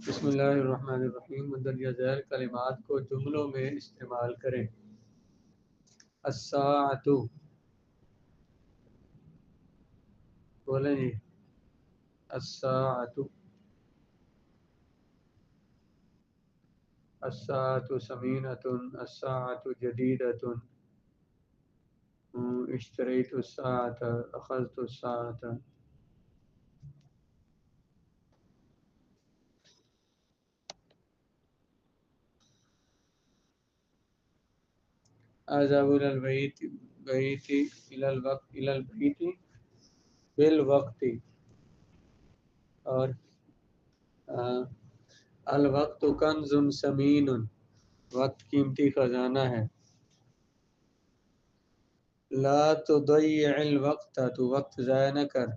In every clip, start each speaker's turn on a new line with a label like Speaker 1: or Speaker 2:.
Speaker 1: بسم اللہ الرحمن الرحیم مندرجہ ذیل کلمات کو جملوں میں استعمال کریں۔ الساعۃ، بولیں جی الساعۃ، الساعۃ ثمینۃ، الساعۃ جدیدۃ، اشتریت الساعۃ، اخذت الساعۃ۔ اذهب الى البيت الى الوقت الى البيت بالوقت، اور الوقت کنز ثمین، وقت قیمتی خزانہ ہے۔ لا تضيع الوقت، تو وقت ضائع نہ کر۔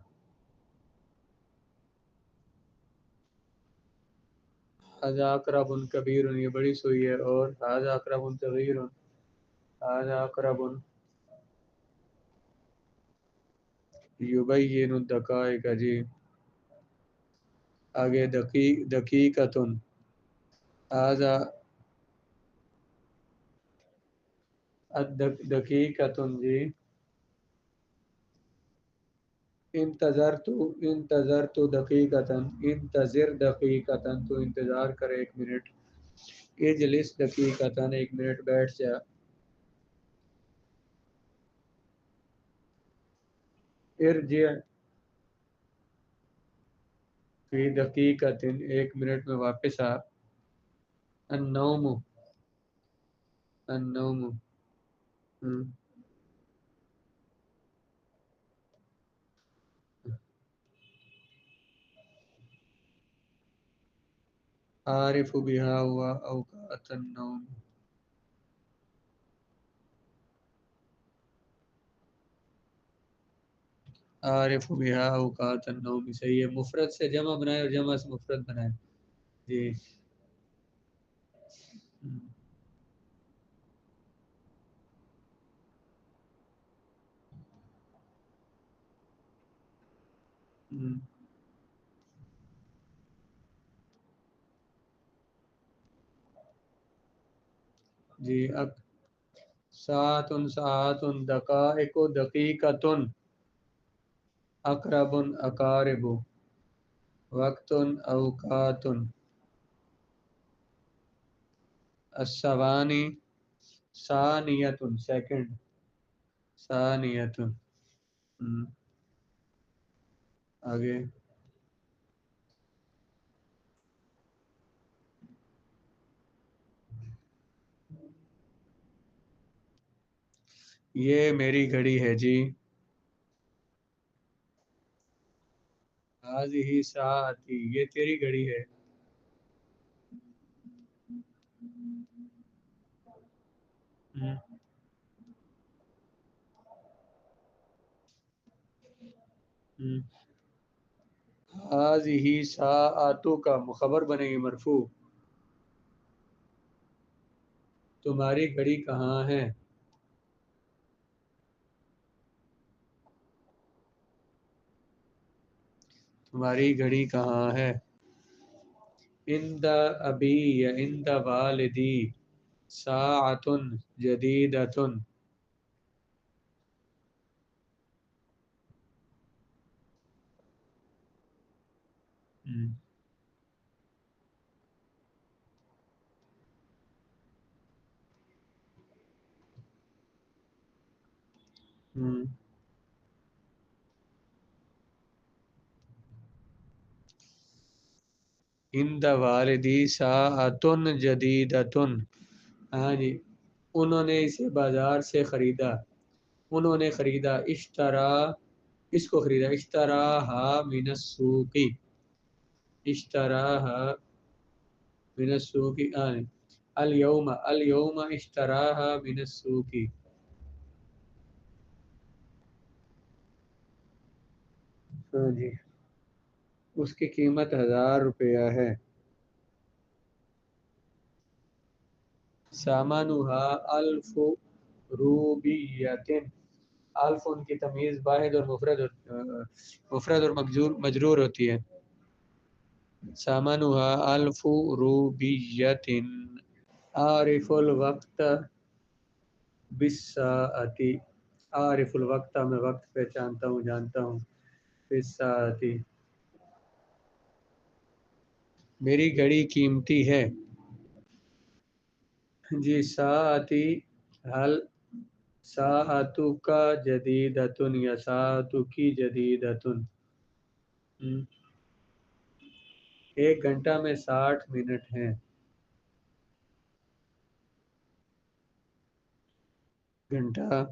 Speaker 1: هذا اقرب کبیر، یہ بڑی سوئی ہے، اور هذا اقرب صغیر، هذا اقرب یبین الدقائق، جی آگے دقیقۃ، هذا دقیقۃ، جی انتظرت دقیقۃ، انتظر دقیقۃ، تو انتظار کر ایک منٹ۔ اجلس دقیقۃ، ایک منٹ بیٹھ جا۔ ارجع فی دقیقۃ، ایک منٹ میں واپس آ۔ النوم، النوم، عارف بها ہوا اوقات النوم، عارف بها اوقات النوم، صحیح ہے۔ مفرد سے جمع بنائے اور جمع سے مفرد بنائے، جی جی اب ساعت، ساعت دقائق دقیقۃ، اقرب اقارب، وقت اوقات، الثوانی ثانیۃ، سیکنڈ، ثانیۃ، آگے یہ میری گھڑی ہے جی۔ هذه ساعتی، یہ تیری گھڑی ہے۔ هذه ساعتک، خبر بنے گی مرفوع۔ تمہاری گھڑی کہاں ہے؟ تمہاری گھڑی کہاں ہے؟ عند ابی یا عند والدی ساعۃ جدیدۃ، عند والدی ساعۃ جدیدۃ، ہاں جی، انہوں نے اسے بازار سے خریدا، انہوں نے خریدا، اشترا، اس کو خریدا، اشتراہا من السوق، اشتراہا من السوق، الیوم، الیوم اشتراہا من السوق، ہاں جی، اس کی قیمت 1000 روپیہ ہے۔ سامانوہا الف روبیۃ، الف ان کی تمیز واحد اور مفرد اور مجرور ہوتی ہے۔ ثمنها الف روبیت عارف الوقت بالساعتی عارف الوقت میں وقت پہچانتا ہوں جانتا ہوں بالساعتی میری گھڑی قیمتی ہے جی ساعتی حل ساعتو کا جدیدتن یا ساعتو کی جدیدتن 1 گھنٹہ میں 60 منٹ ہیں گھنٹہ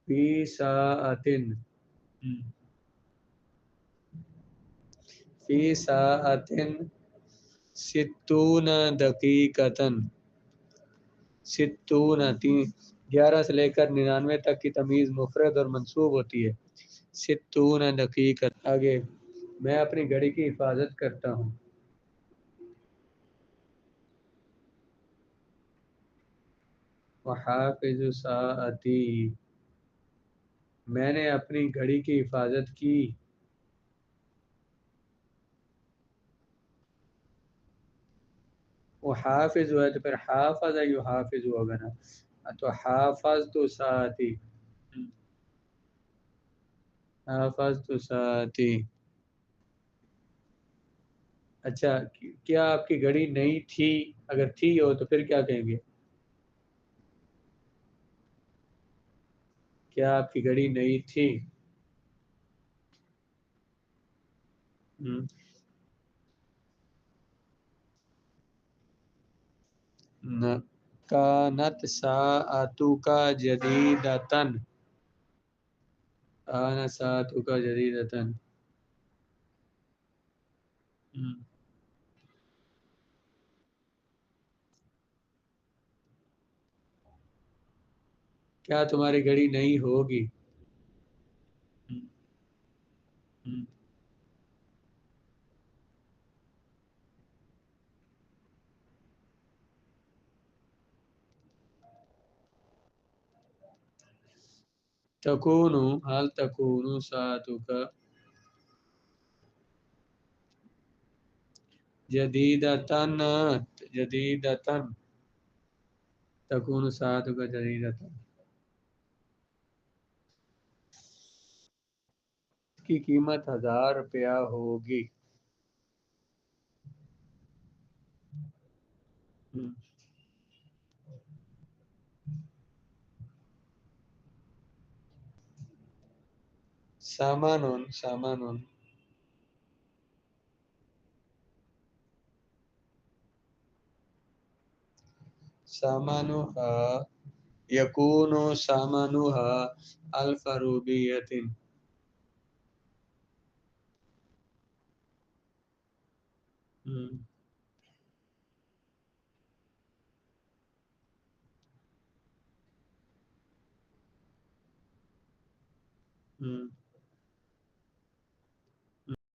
Speaker 1: فی ساعتن فی ساعتن 60 دقیقتن 11 سے لے کر 99 تک کی تمیز مفرد اور منصوب ہوتی ہے 60 دقیقت آگے میں اپنی گھڑی کی حفاظت کرتا ہوں وحافظ ساعتی میں نے اپنی گھڑی کی حفاظت کی وہ حافظ ہوا ہے تو پھر حافظ ہے یو حافظ ہوگا نا تو حافظ تو ساعتی حافظ تو ساعتی اچھا کیا آپ کی گھڑی نہیں تھی اگر تھی ہو تو پھر کیا کہیں گے کیا آپ کی گھڑی نہیں تھی نہ کانت ساعتو کا جدیدتن کانت ساعتو کا جدیدتن کیا تمہاری گھڑی نہیں ہوگی تکونو حال تکونو ساعتو کا جدیدتن جدیدتن تکونو ساعتو کا جدیدتن اس کی قیمت 1000 روپیہ ہوگی سامانون سامانون سامانوہا یکونو سامانوہا الف روبیتن